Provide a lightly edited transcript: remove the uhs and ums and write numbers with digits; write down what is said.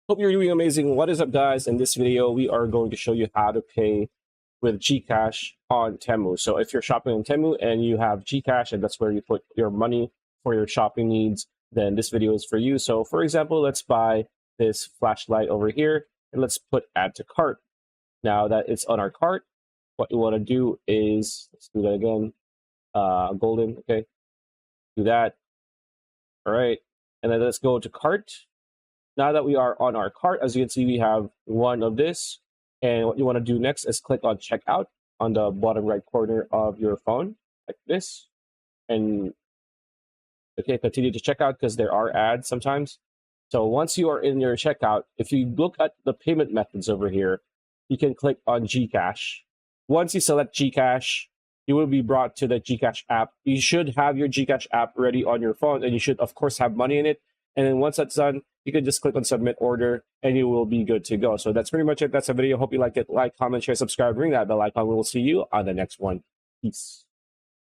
Hope you're doing amazing. What is up, guys? In this video, we are going to show you how to pay with GCash on Temu. So if you're shopping on Temu and you have GCash and that's where you put your money for your shopping needs, then this video is for you. So for example, let's buy this flashlight over here and let's put add to cart. Now that it's on our cart, what you want to do is, let's do that again. Golden, okay. Do that. All right. And then let's go to cart. Now that we are on our cart, as you can see, we have one of this. And what you want to do next is click on checkout on the bottom right corner of your phone, like this. And okay, continue to checkout because there are ads sometimes. So once you are in your checkout, if you look at the payment methods over here, you can click on GCash. Once you select GCash, you will be brought to the GCash app. You should have your GCash app ready on your phone, and you should, of course, have money in it. And then once that's done, you can just click on submit order and you will be good to go. So that's pretty much it. That's the video. Hope you liked it. Like, comment, share, subscribe, ring that bell icon. We will see you on the next one. Peace.